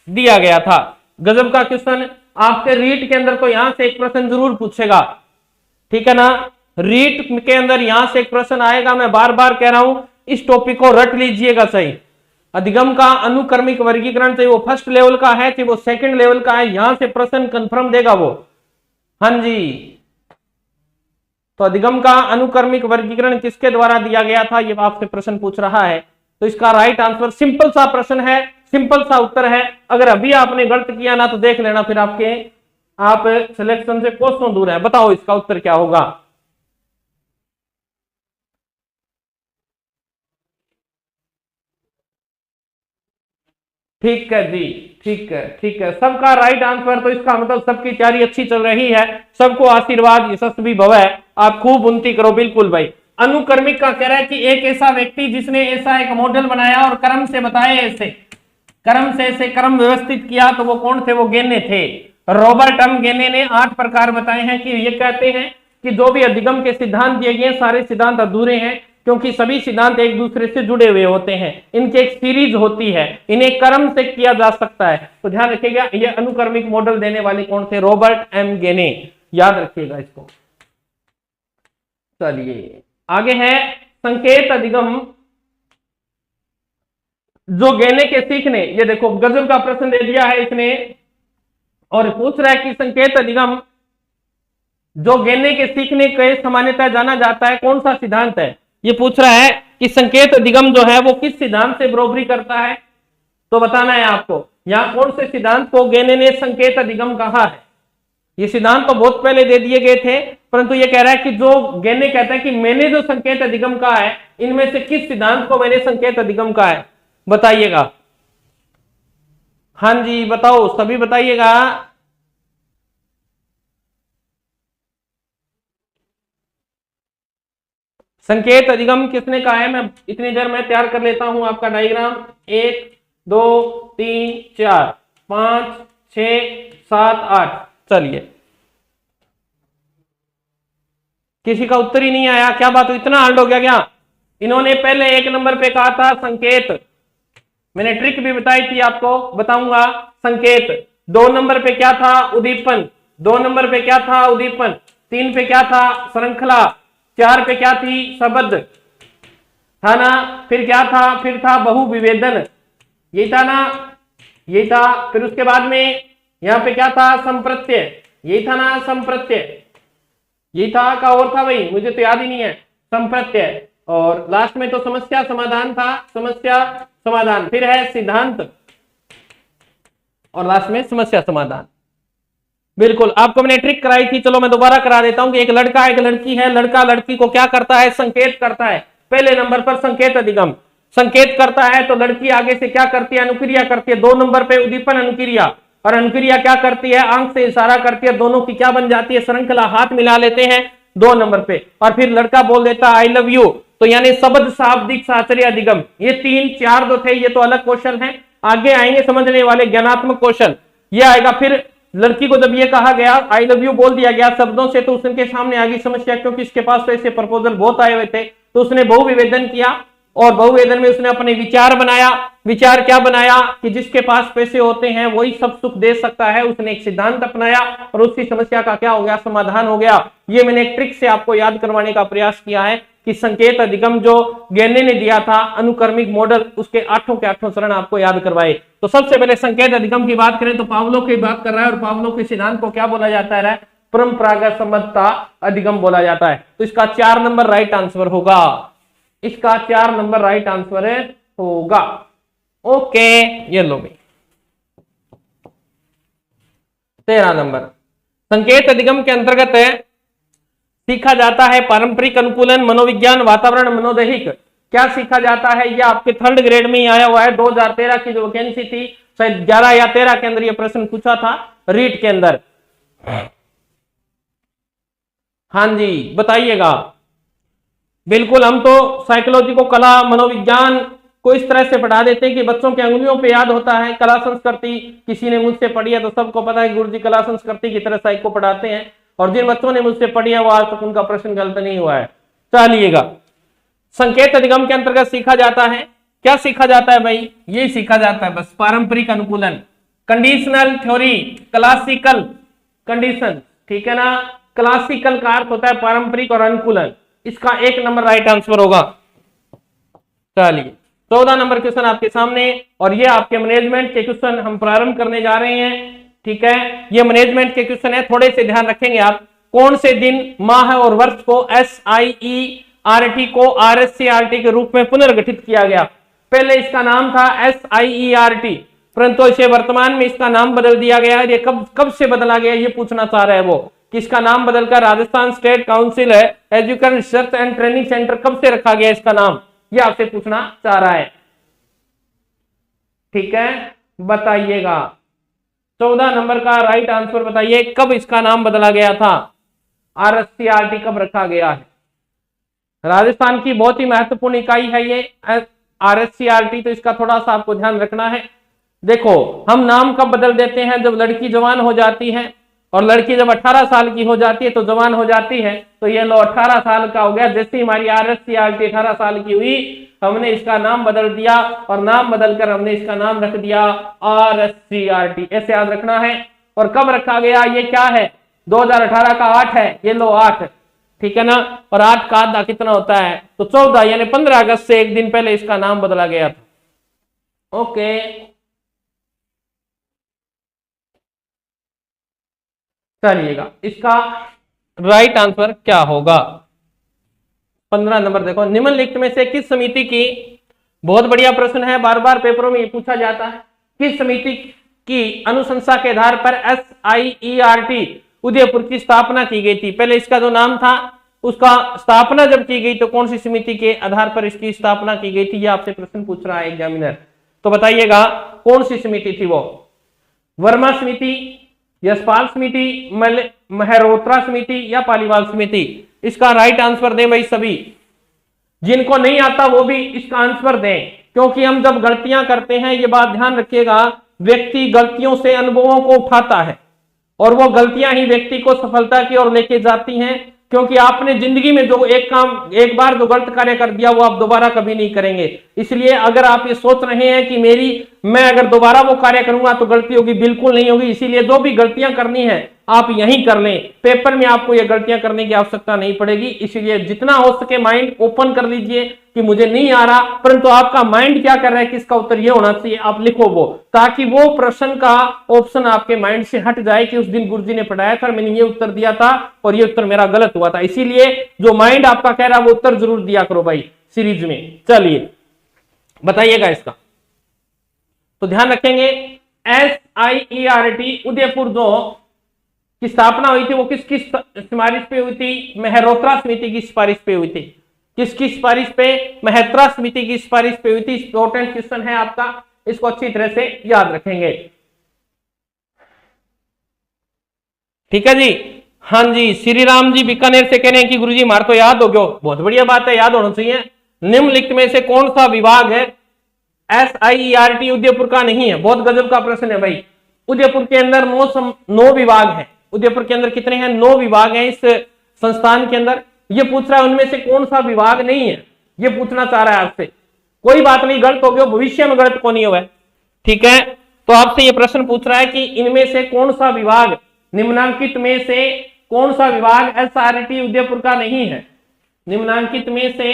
दिया गया था? गजब का क्वेश्चन। आपके रीट के अंदर तो यहां से एक प्रश्न जरूर पूछेगा, ठीक है ना? रीट के अंदर यहां से एक प्रश्न आएगा, मैं बार बार कह रहा हूं, इस टॉपिक को रट लीजिएगा सही। अधिगम का अनुक्रमिक वर्गीकरण, चाहे वो फर्स्ट लेवल का है चाहे वो सेकंड लेवल का है, यहां से प्रश्न कंफर्म देगा वो। हाँ जी, तो अधिगम का अनुक्रमिक वर्गीकरण किसके द्वारा दिया गया था, ये आपसे प्रश्न पूछ रहा है। तो इसका राइट आंसर, सिंपल सा प्रश्न है, सिंपल सा उत्तर है। अगर अभी आपने गलत किया ना तो देख लेना, फिर आप सिलेक्शन से कोसों दूर है। बताओ इसका उत्तर क्या होगा? ठीक है जी, ठीक है, सबका राइट आंसर। तो इसका मतलब सबकी तैयारी अच्छी चल रही है, सबको आशीर्वाद यशस्वी भव है, आप खूब उन्नति करो। बिल्कुल भाई। अनुक्रमिक का कह रहा है कि एक ऐसा व्यक्ति जिसने ऐसा एक मॉडल बनाया और क्रम से बताए, ऐसे क्रम व्यवस्थित किया, तो वो कौन थे? वो गेने थे। रॉबर्ट एम गेने ने 8 प्रकार बताए हैं। कि ये कहते हैं कि जो भी अधिगम के सिद्धांत दिए गए सारे सिद्धांत अधूरे हैं, क्योंकि सभी सिद्धांत एक दूसरे से जुड़े हुए होते हैं, इनकी एक सीरीज होती है, इन्हें क्रम से किया जा सकता है। तो ध्यान रखिएगा, ये अनुक्रमिक मॉडल देने वाले कौन थे? रॉबर्ट एम गेने, याद रखिएगा इसको। चलिए आगे है संकेत अधिगम, जो गेने के सीखने, ये देखो गजब का प्रश्न दे दिया है इसने, और पूछ रहा है कि संकेत अधिगम जो गेने के सीखने के सामान्यतः जाना जाता है, कौन सा सिद्धांत है? ये पूछ रहा है कि संकेत अधिगम जो है वो किस सिद्धांत से बरोबरी करता है, तो बताना है आपको यहाँ कौन से सिद्धांत को गेने ने संकेत अधिगम कहा है। ये सिद्धांत तो बहुत पहले दे दिए गए थे, परंतु ये कह रहा है कि जो गेने कहता है कि मैंने जो संकेत अधिगम कहा है इनमें से किस सिद्धांत को मैंने संकेत अधिगम कहा है, बताइएगा। हाँ जी बताओ, सभी बताइएगा। संकेत अधिगम किसने कहा है? मैं इतनी देर में तैयार कर लेता हूं आपका डायग्राम। 1 2 3 4 5 6 7 8। चलिए, किसी का उत्तर ही नहीं आया, क्या बात हो, इतना हार्ड हो गया क्या? इन्होंने पहले 1 नंबर पे कहा था संकेत, मैंने ट्रिक भी बताई थी आपको, बताऊंगा। संकेत 2 नंबर पे क्या था? उद्दीपन। 2 नंबर पे क्या था? उद्दीपन। 3 पे क्या था? श्रृंखला। 4 पे क्या थी? शब्द, था ना? फिर क्या था? फिर था बहुविवेदन, यही था ना? यही था। फिर उसके बाद में यहां पे क्या था? संप्रत्यय, यही था ना? संप्रत्यय, यही था का और था भाई, मुझे तो याद ही नहीं है। संप्रत्यय, और लास्ट में तो समस्या समाधान था, समस्या समाधान। फिर है सिद्धांत, और लास्ट में समस्या समाधान। बिल्कुल, आपको मैंने ट्रिक कराई थी, चलो मैं दोबारा करा देता हूं कि एक लड़का एक लड़की है, लड़का लड़की को क्या करता है? संकेत करता है। पहले नंबर पर संकेत अधिगम, संकेत करता है तो लड़की आगे से क्या करती है? अनुक्रिया करती है। 2 नंबर पे उद्दीपन अनुक्रिया, और अनुक्रिया क्या करती है? आंख से इशारा करती है, दोनों की क्या बन जाती है? श्रृंखला, हाथ मिला लेते हैं 2 नंबर पे, और फिर लड़का बोल देता आई लव यू, तो यानी शब्द शाब्दिक साहचर्य अधिगम। ये 3 4 जो थे ये तो अलग क्वेश्चन है, आगे आएंगे समझने वाले ज्ञानात्मक क्वेश्चन, ये आएगा। फिर लड़की को जब ये कहा गया, आई लव यू बोल दिया गया शब्दों से, तो उसके सामने आ गई समस्या, क्योंकि इसके पास तो ऐसे प्रपोजल बहुत आए हुए थे, तो उसने बहुविवेदन किया, और बहुवेदन में उसने अपने विचार बनाया। विचार क्या बनाया? कि जिसके पास पैसे होते हैं वही सब सुख दे सकता है। उसने एक सिद्धांत अपनाया और उसकी समस्या का क्या हो गया? समाधान हो गया। ये मैंने एक ट्रिक से आपको याद करवाने का प्रयास किया है कि संकेत अधिगम जो गेने ने दिया था, अनुक्रमिक मॉडल, उसके 8 के 8 चरण आपको याद करवाए। तो सबसे पहले संकेत अधिगम की बात करें तो पावलोव की बात कर रहा है, और पावलोव के सिद्धांत को क्या बोला जाता है? परंपरागत सम्मतता अधिगम बोला जाता है। तो इसका 4 नंबर राइट आंसर होगा, इसका 4 नंबर राइट आंसर होगा। ओके, ये लो भाई 13 नंबर। संकेत अधिगम के अंतर्गत है सीखा जाता है पारंपरिक अनुकूलन, मनोविज्ञान, वातावरण, मनोदैहिक। क्या सीखा जाता है? यह आपके 3rd ग्रेड में ही आया हुआ है। 2013 की जो वैकेंसी थी, शायद 11 या 13 के अंदर यह प्रश्न पूछा था रीट के अंदर। हाँ जी बताइएगा। बिल्कुल, हम तो साइकोलॉजी को, कला, मनोविज्ञान को इस तरह से पढ़ा देते हैं कि बच्चों के अंगुलियों पे याद होता है। कला संस्कृति किसी ने मुझसे पढ़ी है तो सबको पता है गुरुजी कला संस्कृति की तरह साइको पढ़ाते हैं, और जिन बच्चों ने मुझसे पढ़ी है वो आज तक उनका प्रश्न गलत नहीं हुआ है। चलिएगा, संकेत अधिगम के अंतर्गत सीखा जाता है, क्या सीखा जाता है भाई? ये सीखा जाता है बस, पारंपरिक अनुकूलन, कंडीशनल थ्योरी, क्लासिकल कंडीशन, ठीक है ना? क्लासिकल का अर्थ होता है पारंपरिक और अनुकूलन। इसका 1 नंबर राइट आंसर होगा। चलिए, 14 नंबर क्वेश्चन आपके सामने, और ये आपके मैनेजमेंट के क्वेश्चन हम प्रारंभ करने जा रहे हैं, ठीक है? ये मैनेजमेंट के क्वेश्चन है, थोड़े से ध्यान रखेंगे आप। कौन से दिन, माह और वर्ष को SIERT को RSCRT के रूप में पुनर्गठित किया गया? पहले इसका नाम था SIERT, परंतु इसे वर्तमान में इसका नाम बदल दिया गया। ये कब से बदला गया ये पूछना चाह रहा है वो, किसका नाम बदलकर राजस्थान स्टेट काउंसिल है education research and training centre, कब से रखा गया इसका नाम, ये आपसे पूछना चाह रहा है, ठीक है? बताइएगा। 14 नंबर का राइट आंसर बताइए, कब इसका नाम बदला गया था? RSCRT कब रखा गया है? राजस्थान की बहुत ही महत्वपूर्ण इकाई है ये RSCRT, तो इसका थोड़ा सा आपको ध्यान रखना है। देखो, हम नाम कब बदल देते हैं? जब लड़की जवान हो जाती है, और लड़की जब 18 साल की हो जाती है तो जवान हो जाती है, तो ये लो 18 साल का हो गया। जैसे ही हमारी RSCRT 18 साल की हुई, हमने इसका नाम बदल दिया, और नाम बदलकर हमने इसका नाम रख दिया RSCRT, ऐसे याद रखना है। और कब रखा गया? ये क्या है? 2018 का 8 है, ये लो 8, ठीक है ना? और 8 का आधा कितना होता है? तो 14, यानी 15 अगस्त से 1 दिन पहले इसका नाम बदला गया था। ओके, चलिएगा, इसका राइट आंसर क्या होगा? 15 नंबर देखो, निम्नलिखित में से किस समिति की बहुत बढ़िया प्रश्न है, बार बार पेपरों में ये पूछा जाता है। किस समिति की अनुशंसा के आधार पर SIERT उदयपुर की स्थापना की गई थी? पहले इसका जो नाम था उसका स्थापना जब की गई तो कौन सी समिति के आधार पर इसकी स्थापना की गई थी? ये आपसे प्रश्न पूछ रहा है एग्जामिनर। तो बताइएगा कौन सी समिति थी वो? वर्मा समिति, यशपाल समिति, मेहरोत्रा समिति या पालीवाल समिति? इसका राइट आंसर दें भाई सभी, जिनको नहीं आता वो भी इसका आंसर दें, क्योंकि हम जब गलतियां करते हैं, ये बात ध्यान रखिएगा, व्यक्ति गलतियों से अनुभवों को उठाता है और वो गलतियां ही व्यक्ति को सफलता की ओर लेके जाती हैं। क्योंकि आपने जिंदगी में जो एक बार जो गलत कार्य कर दिया वो आप दोबारा कभी नहीं करेंगे। इसलिए अगर आप ये सोच रहे हैं कि मैं अगर दोबारा वो कार्य करूंगा तो गलती होगी, बिल्कुल नहीं होगी। इसीलिए जो भी गलतियां करनी है आप यहीं कर लें, पेपर में आपको ये गलतियां करने की आवश्यकता नहीं पड़ेगी। इसलिए जितना हो सके माइंड ओपन कर लीजिए कि मुझे नहीं आ रहा, परंतु आपका माइंड क्या कर रहा है कि इसका उत्तर ये होना चाहिए, आप लिखो वो, ताकि वो प्रश्न का ऑप्शन आपके माइंड से हट जाए कि उस दिन गुरुजी ने पढ़ाया था, मैंने ये उत्तर दिया था और ये उत्तर मेरा गलत हुआ था। इसीलिए जो माइंड आपका कह रहा है वो उत्तर जरूर दिया करो भाई सीरीज में। चलिए बताइएगा इसका, तो ध्यान रखेंगे SIERT उदयपुर जो की स्थापना हुई थी वो किसकी सिफारिश पे हुई थी? मेहरोत्रा समिति की सिफारिश पे हुई थी। किसकी सिफारिश पे? मेहरोत्रा समिति की सिफारिश पे हुई थी। इंपॉर्टेंट क्वेश्चन है आपका, इसको अच्छी तरह से याद रखेंगे। ठीक है जी, हाँ जी। श्री राम जी बीकानेर से कह रहे हैं कि गुरुजी मार तो याद हो गयो, बहुत बढ़िया बात है, याद होना चाहिए। निम्नलिखित में से कौन सा विभाग है SIERT उदयपुर का नहीं है? बहुत गजब का प्रश्न है भाई। उदयपुर के अंदर 9 विभाग हैं। उदयपुर के अंदर कितने हैं? 9 विभाग हैं इस संस्थान के अंदर। ये पूछ रहा है उनमें से कौन सा विभाग नहीं है, ये पूछना चाह रहा है आपसे। कोई बात नहीं, गलत हो गया, भविष्य में गलत को नहीं हुआ, ठीक है। तो आपसे ये प्रश्न पूछ रहा है कि इनमें से कौन सा विभाग, निम्नांकित में से कौन सा विभाग SIERT उदयपुर का नहीं है? निम्नांकित में से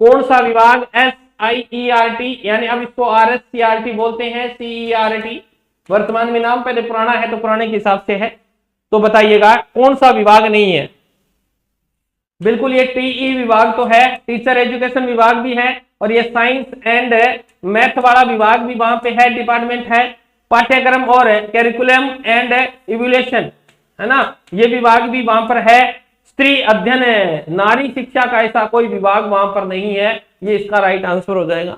कौन सा विभाग SIERT, यानी अब इसको RSCRT बोलते हैं, CERT वर्तमान में नाम, पहले पुराना है तो पुराने के हिसाब से है। तो बताइएगा कौन सा विभाग नहीं है? बिल्कुल ये TE विभाग तो है, टीचर एजुकेशन विभाग भी है, और ये साइंस एंड मैथ वाला विभाग भी वहां पे है, डिपार्टमेंट है। पाठ्यक्रम और कैरिकुलम एंड इवैल्यूएशन है ना, ये विभाग भी वहां पर है। स्त्री अध्ययन, नारी शिक्षा का ऐसा कोई विभाग वहां पर नहीं है। ये इसका राइट आंसर हो जाएगा,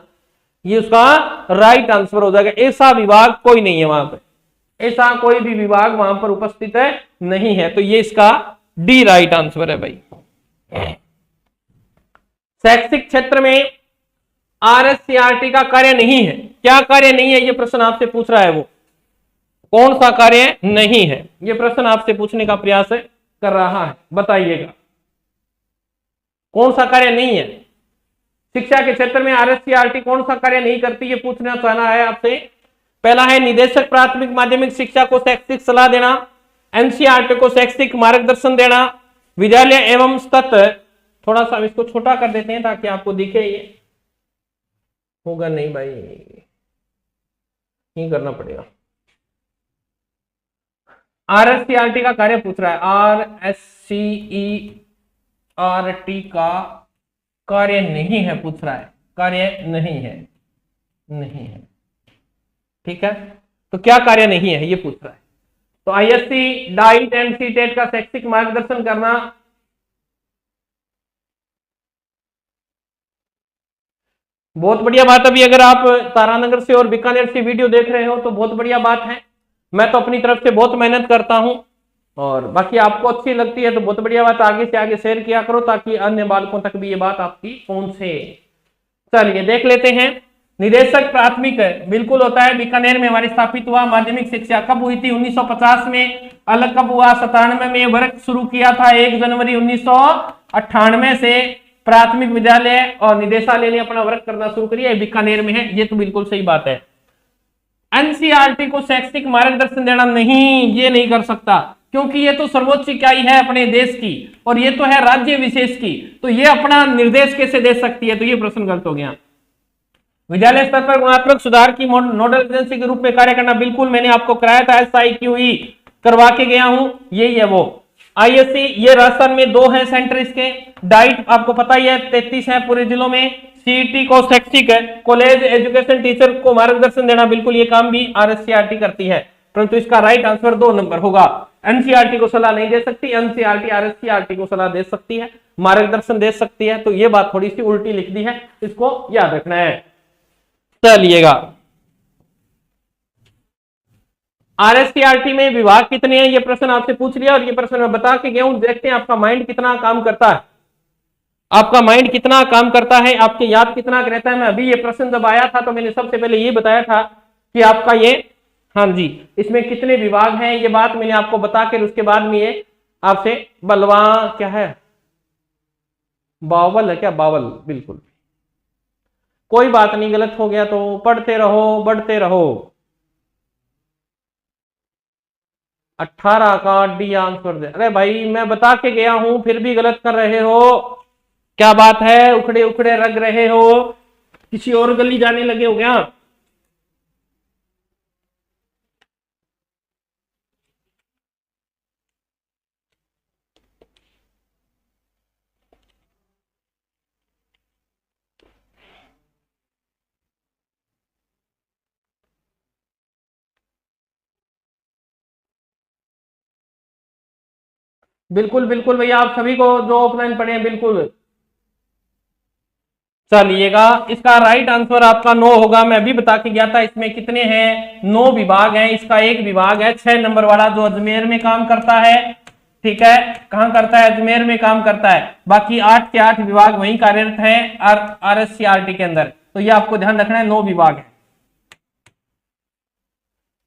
ये उसका राइट आंसर हो जाएगा। ऐसा विभाग कोई नहीं है वहां पे, ऐसा कोई भी विभाग वहां पर उपस्थित है नहीं है। तो ये इसका डी राइट आंसर है भाई। शैक्षिक क्षेत्र में RSCRT का कार्य नहीं है। क्या कार्य नहीं है? ये प्रश्न आपसे पूछ रहा है, वो कौन सा कार्य नहीं है, ये प्रश्न आपसे पूछने का प्रयास कर रहा है। बताइएगा कौन सा कार्य नहीं है शिक्षा के क्षेत्र में? RSCRT कौन सा कार्य नहीं करती, ये पूछना चाहना है आपसे। पहला है निदेशक प्राथमिक माध्यमिक शिक्षा को शैक्षिक सलाह देना, NCERT को शैक्षिक मार्गदर्शन देना, विद्यालय एवं सतत, थोड़ा सा इसको छोटा कर देते हैं ताकि आपको दिखे। ये होगा नहीं भाई, ये करना पड़ेगा। RSCRT का कार्य पूछ रहा है, RSCERT का कार्य नहीं है पूछ रहा है, कार्य नहीं है, नहीं है, ठीक है। तो क्या कार्य नहीं है ये पूछ रहा है। तो ISC, डाइट एंड CTET का शैक्षिक मार्गदर्शन करना, बहुत बढ़िया बात। अभी अगर आप तारानगर से और बीकानेर से वीडियो देख रहे हो तो बहुत बढ़िया बात है। मैं तो अपनी तरफ से बहुत मेहनत करता हूं और बाकी आपको अच्छी लगती है तो बहुत बढ़िया बात, आगे से आगे शेयर किया करो ताकि अन्य बालकों तक भी ये बात आपकी पहुंचे। चलिए देख लेते हैं। निदेशक प्राथमिक बिल्कुल होता है, बीकानेर में हमारी स्थापित हुआ। माध्यमिक शिक्षा कब हुई थी? 1950 में। अलग कब हुआ? 97 में। वर्क शुरू किया था 1 जनवरी 1998 से। प्राथमिक विद्यालय और निदेशालय ने अपना वर्क करना शुरू किया, बीकानेर में है। ये तो बिल्कुल सही बात है। NCERT को शैक्षिक मार्गदर्शन देना नहीं, ये नहीं कर सकता क्योंकि ये तो सर्वोच्च इकाई है अपने देश की और ये तो है राज्य विशेष की, तो ये अपना निर्देश कैसे दे सकती है? तो ये प्रश्न गलत हो गया। विद्यालय स्तर पर गुणात्मक सुधार की नोडल एजेंसी के रूप में कार्य करना, बिल्कुल मैंने आपको कराया था, SIQE करवा के गया हूं, यही है वो। ISC ये राजस्थान में 2 है सेंटर इसके। डाइट आपको पता ही है 33 है पूरे जिलों में। सीईटी को शैक्षिक कॉलेज एजुकेशन टीचर को मार्गदर्शन देना, बिल्कुल ये काम भी आरएससीईआरटी करती है, परंतु इसका राइट आंसर 2 नंबर होगा। एनसीईआरटी को सलाह नहीं दे सकती, एनसीईआरटी आरएससीईआरटी को सलाह दे सकती है, मार्गदर्शन दे सकती है, तो ये बात थोड़ी सी उल्टी लिख दी है, इसको याद रखना है। चलिएगा, आरएससीईआरटी में विभाग कितने हैं, ये प्रश्न आपसे पूछ लिया और ये प्रश्न मैं बता के गया हूं। देखते हैं आपका माइंड कितना काम करता है, आपका माइंड कितना काम करता है, आपके याद कितना रहता है। मैं अभी ये प्रश्न जब आया था तो मैंने सबसे पहले ये बताया था कि आपका ये, हाँ जी, इसमें कितने विभाग हैं, ये बात मैंने आपको बता के उसके बाद में ये आपसे बलवा क्या है, बावल है क्या, बावल, बिल्कुल कोई बात नहीं, गलत हो गया तो पढ़ते रहो बढ़ते रहो। 18 का डी आंसर दे। अरे भाई मैं बता के गया हूं फिर भी गलत कर रहे हो, क्या बात है, उखड़े उखड़े रग रहे हो, किसी और गली जाने लगे हो क्या? बिल्कुल बिल्कुल भैया, आप सभी को जो ऑफलाइन पढ़े हैं बिल्कुल। चलिएगा, इसका राइट आंसर आपका 9 होगा। मैं भी बता के गया था इसमें कितने हैं, 9 विभाग हैं। इसका एक विभाग है 6 नंबर वाला जो अजमेर में काम करता है, ठीक है, कहां करता है, अजमेर में काम करता है। बाकी 8 के 8 विभाग वहीं कार्यरत है आरएससीईआरटी के अंदर, तो ये आपको ध्यान रखना है, 9 विभाग है।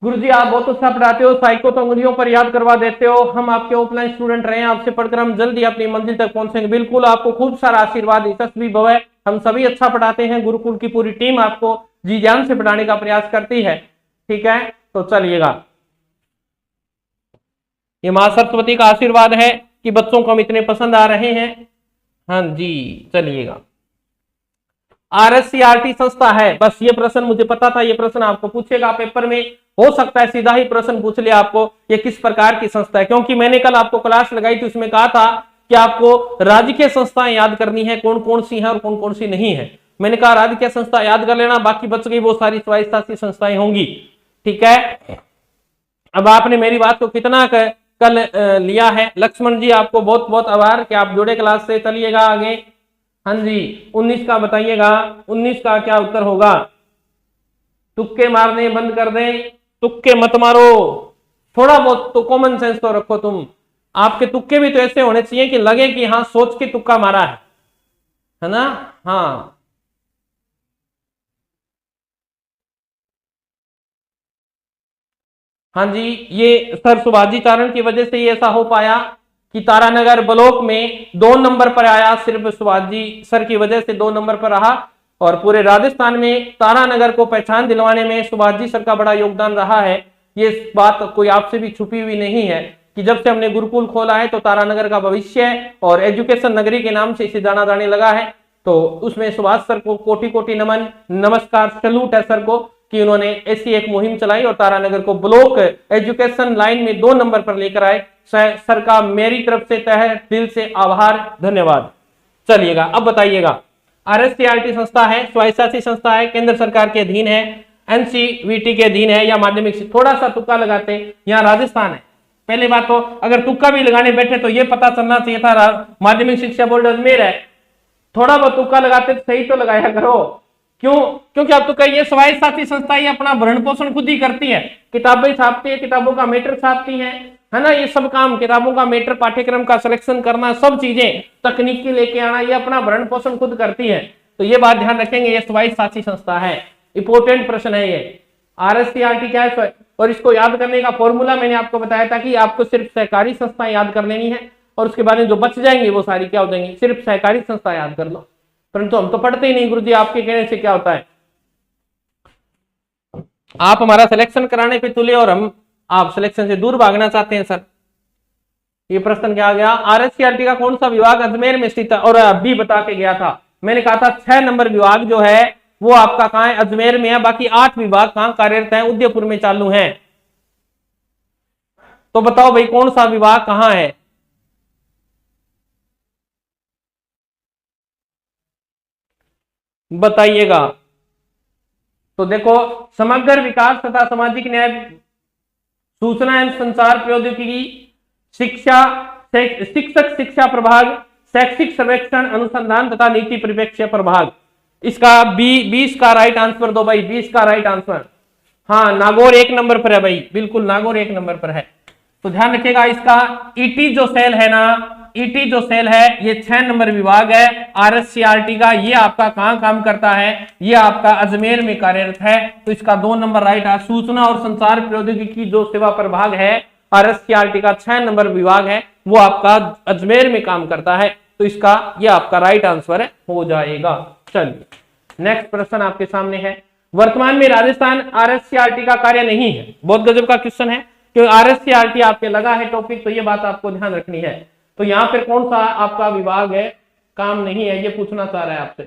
गुरुजी आप बहुत अच्छा पढ़ाते हो, साइको तो उंगलियों पर याद करवा देते हो। हम आपके ऑफलाइन स्टूडेंट रहे हैं, आपसे पढ़कर हम जल्दी अपनी मंजिल तक पहुंचेंगे। बिल्कुल, आपको खूब सारा आशीर्वाद, यशस्वी भव। हम सभी अच्छा पढ़ाते हैं, गुरुकुल की पूरी टीम आपको जी जान से पढ़ाने का प्रयास करती है, ठीक है। तो चलिएगा, ये मां सरस्वती का आशीर्वाद है कि बच्चों को हम इतने पसंद आ रहे हैं। हाँ जी, चलिएगा, आरएससीईआरटी संस्था है, बस ये प्रश्न मुझे पता था, ये प्रश्न आपको पूछेगा पेपर में, हो सकता है सीधा ही प्रश्न पूछ लिया आपको, ये किस प्रकार की संस्था है। क्योंकि मैंने कल आपको क्लास लगाई थी, उसमें कहा था कि आपको राजकीय संस्थाएं याद करनी है, कौन कौन सी है और कौन कौन सी नहीं है। मैंने कहा राजकीय संस्था याद कर लेना, बाकी बच गई वो सारी स्वायत्तशासी संस्थाएं होंगी, ठीक है। अब आपने मेरी बात को कितना कल लिया है। लक्ष्मण जी आपको बहुत बहुत आभार कि आप जुड़े क्लास से। चलिएगा आगे, हाँ जी, 19 का बताइएगा, 19 का क्या उत्तर होगा। तुक्के मारने बंद कर दें, तुक्के मत मारो, थोड़ा बहुत तो कॉमन सेंस तो रखो तुम। आपके तुक्के भी तो ऐसे होने चाहिए कि लगे कि हाँ सोच के तुक्का मारा है ना। हाँ हाँ जी, ये सर सुभाजी चारण की वजह से ये ऐसा हो पाया कि तारानगर ब्लॉक में 2 नंबर पर आया, सिर्फ सुभाजी सर की वजह से 2 नंबर पर रहा। और पूरे राजस्थान में तारानगर को पहचान दिलवाने में सुभाजी सर का बड़ा योगदान रहा है। ये बात कोई आपसे भी छुपी हुई नहीं है कि जब से हमने गुरुकुल खोला है तो तारानगर का भविष्य और एजुकेशन नगरी के नाम से इसे जाना जाने लगा है। तो उसमें सुभाष सर को कोटि कोटि नमन, नमस्कार, सैल्यूट है सर को कि उन्होंने ऐसी एक मुहिम चलाई और तारानगर को ब्लॉक एजुकेशन लाइन में 2 नंबर पर लेकर आए। सर का मेरी तरफ से तहे दिल से आभार, धन्यवाद। चलिएगा, अब बताइएगा, आरएससीईआरटी संस्था है, स्वायत्तशासी संस्था है, केंद्र सरकार के अधीन है, एनसीवीटी के अधीन है या माध्यमिक। थोड़ा सा तुक्का लगाते, यहाँ राजस्थान है। पहली बात तो अगर तुक्का भी लगाने बैठे तो ये पता चलना चाहिए था माध्यमिक शिक्षा बोर्ड अजमेर है। थोड़ा बहुत तुक्का लगाते तो सही तो लगाया करो। क्यों? क्योंकि अब तो कई ये स्वायत्तशासी संस्था ये अपना भरण पोषण खुद ही करती है, किताबें छापती है, किताबों का मैटर छापती है ना, ये सब काम, किताबों का मैटर, पाठ्यक्रम का सिलेक्शन करना, सब चीजें तकनीकी लेके आना, ये अपना भरण पोषण खुद करती है। तो ये बात ध्यान रखेंगे, ये स्वायत्तशासी संस्था है। इंपोर्टेंट प्रश्न है ये। आरएससीईआरटी क्या है और इसको याद करने का फॉर्मूला मैंने आपको बताया था कि आपको सिर्फ सहकारी संस्था याद कर लेनी है और उसके बाद में जो बच जाएंगे वो सारी क्या हो जाएंगी, सिर्फ सहकारी संस्था याद कर लो। परंतु हम तो पढ़ते ही नहीं गुरुजी, आपके कहने से क्या होता है। आप हमारा सिलेक्शन कराने पे तुले और हम आप सिलेक्शन से दूर भागना चाहते हैं सर। ये प्रश्न क्या आ गया, आरएससीईआरटी का कौन सा विभाग अजमेर में स्थित है। और अभी बता के गया था, मैंने कहा था 6 नंबर विभाग जो है वो आपका कहां है, अजमेर में है। बाकी 8 विभाग कहां कार्यरत है, उदयपुर में चालू है। तो बताओ भाई कौन सा विभाग कहां है। बताइएगा। तो देखो, समग्र विकास तथा सामाजिक न्याय, सूचना एवं संचार प्रौद्योगिकी, शिक्षा, शिक्षक शिक्षा प्रभाग, शैक्षिक सर्वेक्षण अनुसंधान तथा नीति परिप्रेक्ष्य प्रभाग। इसका 20 का राइट आंसर दो भाई, 20 का राइट आंसर। हाँ, नागौर 1 नंबर पर है भाई, बिल्कुल नागौर 1 नंबर पर है। तो ध्यान रखिएगा, इसका ईटी जो सेल है ना, ईटी जो सेल है ये 6 नंबर विभाग है आरएससीआरटी का। ये आपका कहां काम करता है? ये आपका अजमेर में कार्यरत है। तो इसका 2 नंबर राइट है। सूचना और संचार प्रौद्योगिकी जो सेवा प्रभाग है आरएससीआरटी का 6 नंबर विभाग है, वो आपका अजमेर में काम करता है। तो इसका ये आपका राइट आंसर हो जाएगा। चलिए नेक्स्ट प्रश्न आपके सामने है। वर्तमान में राजस्थान आरएससीआरटी का कार्य नहीं है। बहुत गजब का क्वेश्चन है, क्योंकि आरएससीआरटी आपके लगा है टॉपिक, तो ये बात आपको ध्यान रखनी है। तो यहाँ पर कौन सा आपका विभाग है काम नहीं है, ये पूछना चाह रहा है आपसे।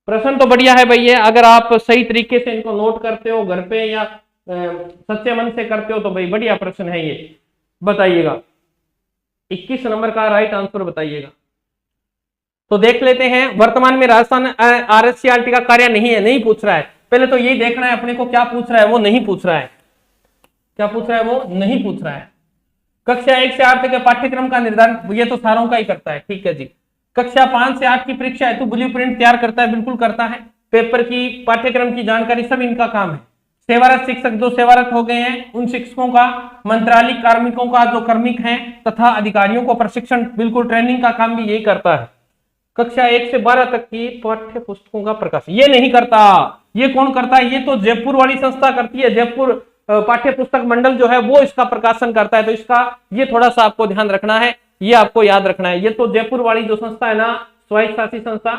प्रश्न तो बढ़िया है भाई, ये अगर आप सही तरीके से इनको नोट करते हो घर पे या सच्चे मन से करते हो तो भाई बढ़िया प्रश्न है ये। बताइएगा 21 नंबर का राइट आंसर बताइएगा। तो देख लेते हैं, वर्तमान में राजस्थान आरएससीआरटी का कार्य नहीं है, नहीं पूछ रहा है। पहले तो यही देखना है अपने को, क्या पूछ रहा है वो नहीं पूछ रहा है, क्या पूछ रहा है वो नहीं पूछ रहा है। कक्षा 1 से 8 तक के पाठ्यक्रम का निर्धारण ये तो सारों का ही करता है, ठीक है जी। कक्षा 5 से 8 की परीक्षा है तो ब्लूप्रिंट तैयार करता है, बिल्कुल करता है। पेपर की पाठ्यक्रम की जानकारी सब इनका काम है। सेवारत शिक्षक जो सेवारत हो गए हैं उन शिक्षकों का, मंत्रालय कार्मिकों का जो कार्मिक हैं तथा अधिकारियों को प्रशिक्षण, बिल्कुल ट्रेनिंग का काम भी यही करता है। कक्षा 1 से 12 तक की पाठ्य पुस्तकों का प्रकाशन ये नहीं करता। ये कौन करता है? ये तो जयपुर वाली संस्था करती है, जयपुर पाठ्य पुस्तक मंडल जो है वो इसका प्रकाशन करता है। तो इसका ये थोड़ा सा आपको ध्यान रखना है, ये आपको याद रखना है। ये तो जयपुर वाली जो संस्था है ना, स्वायत्त शासी संस्था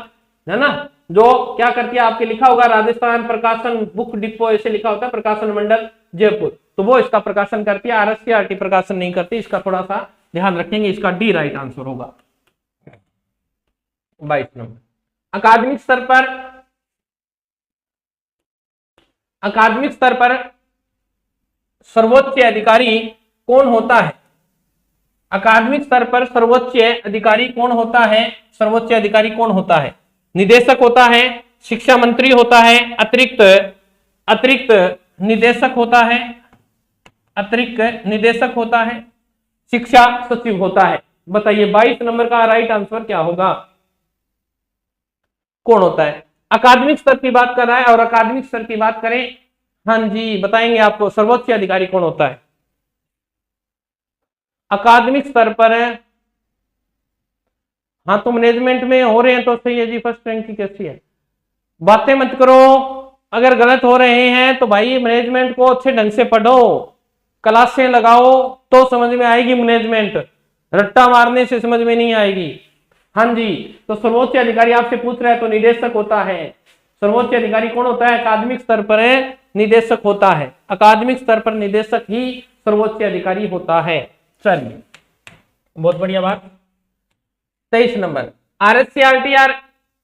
है ना, जो क्या करती है, आपके लिखा होगा राजस्थान प्रकाशन बुक डिपो, ऐसे लिखा होता है प्रकाशन मंडल जयपुर, तो वो इसका प्रकाशन करती है। आरएससीआरटी प्रकाशन नहीं करती, इसका थोड़ा सा ध्यान रखेंगे। इसका डी राइट आंसर होगा। 22 नंबर। अकादमिक स्तर पर सर्वोच्च अधिकारी कौन होता है? अकादमिक स्तर पर सर्वोच्च अधिकारी कौन होता है? सर्वोच्च अधिकारी कौन होता है? निदेशक होता है, शिक्षा मंत्री होता है, अतिरिक्त निदेशक होता है, अतिरिक्त निदेशक होता है, शिक्षा सचिव होता है। बताइए 22 नंबर का राइट आंसर क्या होगा? कौन होता है? अकादमिक स्तर की बात कर रहा है, और अकादमिक स्तर की बात करें, हाँ जी बताएंगे आपको सर्वोच्च अधिकारी कौन होता है अकादमिक स्तर पर। हाँ तो मैनेजमेंट में हो रहे हैं तो सही है जी, फर्स्ट रैंक की कैसी है, बातें मत करो। अगर गलत हो रहे हैं तो भाई मैनेजमेंट को अच्छे ढंग से पढ़ो, क्लासें लगाओ तो समझ में आएगी मैनेजमेंट, रट्टा मारने से समझ में नहीं आएगी। हाँ जी, तो सर्वोच्च अधिकारी आपसे पूछ रहा है तो निदेशक होता है। सर्वोच्च अधिकारी कौन होता है? अकादमिक स्तर पर निदेशक होता है। अकादमिक स्तर पर निदेशक ही सर्वोच्च अधिकारी होता है। चलिए बहुत बढ़िया बात। 23 नंबर। आरएससीआरटी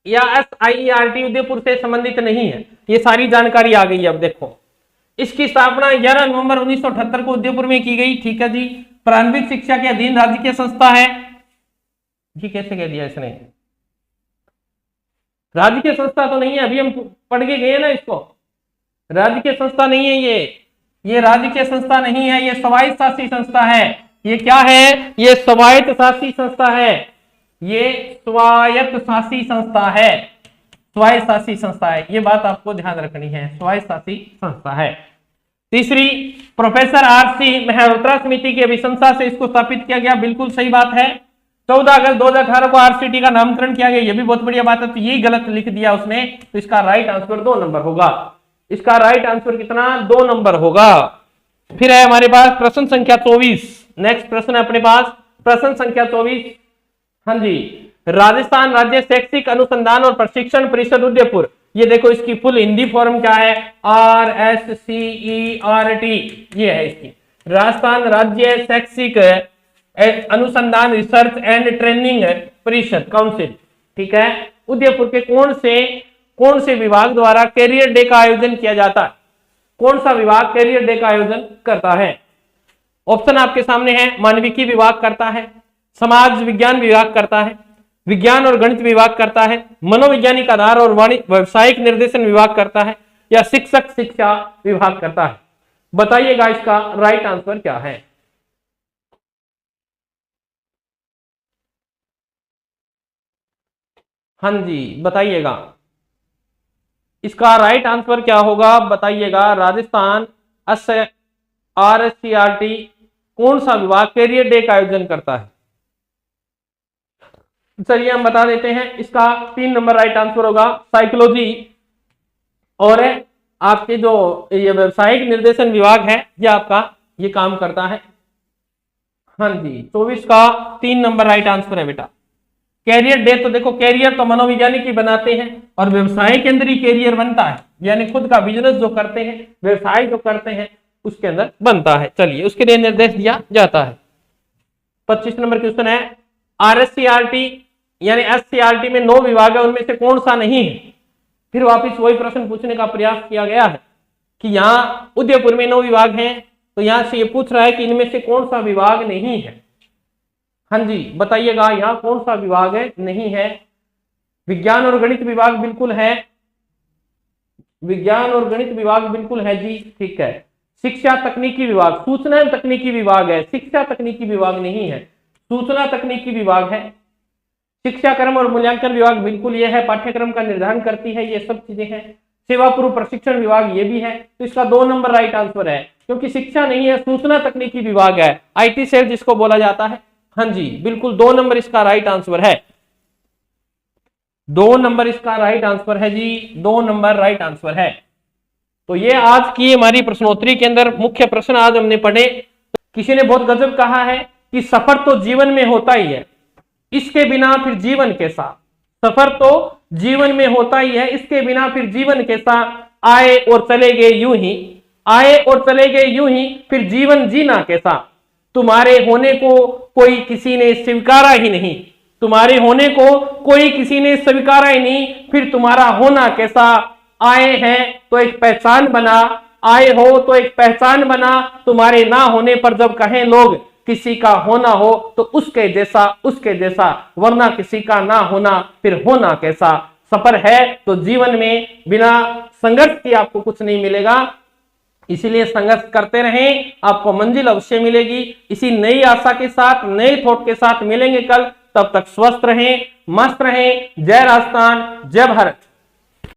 या एसआईईआरटी उदयपुर से संबंधित नहीं है, ये सारी जानकारी आ गई है। अब देखो, इसकी स्थापना 11 नवंबर 1978 को उदयपुर में की गई, ठीक है जी। प्रारंभिक शिक्षा के अधीन राजकीय संस्था है जी। कैसे कह दिया इसने? राजकीय संस्था तो नहीं है, अभी हम पढ़ के गए ना इसको। राजकीय संस्था नहीं है ये राजकीय संस्था नहीं है, ये स्वायत्त शासी संस्था है। ये क्या है? ये स्वायत्त शासी संस्था है। ये स्वायत्त शासी संस्था है, स्वायत्त शासी संस्था है। ये बात आपको ध्यान रखनी है, स्वायत्त शासी संस्था है। तीसरी, प्रोफेसर आरसी मेहरोत्रा समिति की अभिशंसा से इसको स्थापित किया गया, बिल्कुल सही बात है। 14 अगस्त 2018 को आरसीटी का नामकरण किया गया, ये भी बहुत बढ़िया बात है। तो यही गलत लिख दिया उसने, तो इसका राइट आंसर 2 नंबर होगा। इसका राइट आंसर कितना? 2 नंबर होगा। फिर है हमारे पास प्रश्न संख्या 24। नेक्स्ट प्रश्न है अपने पास प्रश्न संख्या 24। हाँ जी, राजस्थान राज्य शैक्षिक अनुसंधान और प्रशिक्षण परिषद उदयपुर, ये देखो इसकी फुल हिंदी फॉर्म क्या है? RSCERT, ये है इसकी, राजस्थान राज्य शैक्षिक अनुसंधान रिसर्च एंड ट्रेनिंग परिषद काउंसिल, ठीक है। उदयपुर के कौन से विभाग द्वारा कैरियर डे का आयोजन किया जाता है? कौन सा विभाग कैरियर डे का आयोजन करता है? ऑप्शन आपके सामने है। मानविकी विभाग करता है, समाज विज्ञान विभाग करता है, विज्ञान और गणित विभाग करता है, मनोवैज्ञानिक आधार और व्यावसायिक निर्देशन विभाग करता है, या शिक्षक शिक्षा विभाग करता है? बताइएगा इसका राइट आंसर क्या है। हाँ जी बताइएगा, इसका राइट आंसर क्या होगा बताइएगा। राजस्थान RSCRT कौन सा विभाग कैरियर डे का आयोजन करता है? चलिए हम बता देते हैं, इसका 3 नंबर राइट आंसर होगा साइकोलॉजी, और आपके जो ये व्यवसायिक निर्देशन विभाग है ये आपका ये काम करता है। हाँ जी 24 का 3 नंबर राइट आंसर है बेटा। कैरियर डे तो देखो, कैरियर तो मनोवैज्ञानिक ही बनाते हैं, और व्यवसाय के अंदर ही कैरियर बनता है, यानी खुद का बिजनेस जो करते हैं, व्यवसाय जो करते हैं उसके अंदर बनता है। चलिए उसके लिए निर्देश दिया जाता है। 25 नंबर क्वेश्चन है, RSCRT यानी SCRT में 9 विभाग है, उनमें से कौन सा नहीं है? फिर वापिस वही प्रश्न पूछने का प्रयास किया गया है कि यहाँ उदयपुर में 9 विभाग हैं, तो यहां से ये पूछ रहा है कि इनमें से कौन सा विभाग नहीं है। हाँ जी बताइएगा यहाँ कौन सा विभाग है नहीं है? विज्ञान और गणित विभाग बिल्कुल है, विज्ञान और गणित विभाग बिल्कुल है जी, ठीक है। शिक्षा तकनीकी विभाग, सूचना एवं तकनीकी विभाग है, शिक्षा तकनीकी विभाग नहीं है, सूचना तकनीकी विभाग है। शिक्षा क्रम और मूल्यांकन विभाग बिल्कुल ये है, पाठ्यक्रम का निर्धारण करती है, ये सब चीजें हैं। सेवा पूर्व प्रशिक्षण विभाग ये भी है, तो इसका 2 नंबर राइट आंसर है, क्योंकि शिक्षा नहीं है, सूचना तकनीकी विभाग है, IT सेल जिसको बोला जाता है। हाँ जी बिल्कुल 2 नंबर इसका राइट आंसर है, 2 नंबर इसका राइट आंसर है जी, 2 नंबर राइट आंसर है। तो ये आज की हमारी प्रश्नोत्तरी के अंदर मुख्य प्रश्न आज हमने पढ़े। किसी ने बहुत गजब कहा है कि सफर तो जीवन में होता ही है, इसके बिना फिर जीवन कैसा? सफर तो जीवन में होता ही है, इसके बिना फिर जीवन कैसा? आए और चले गए यूं ही, आए और चले गए यूं ही, फिर जीवन जीना कैसा? तुम्हारे होने को कोई किसी ने स्वीकारा ही नहीं, तुम्हारे होने को कोई किसी ने स्वीकारा ही नहीं, फिर तुम्हारा होना कैसा? आए हैं तो एक पहचान बना, आए हो तो एक पहचान बना, तुम्हारे ना होने पर जब कहें लोग किसी का होना हो तो उसके जैसा, उसके जैसा, वरना किसी का ना होना फिर होना कैसा? सफर है तो जीवन में बिना संघर्ष के आपको कुछ नहीं मिलेगा, इसीलिए संघर्ष करते रहें, आपको मंजिल अवश्य मिलेगी। इसी नई आशा के साथ, नए थॉट के साथ मिलेंगे कल, तब तक स्वस्थ रहें, मस्त रहें। जय राजस्थान, जय भारत।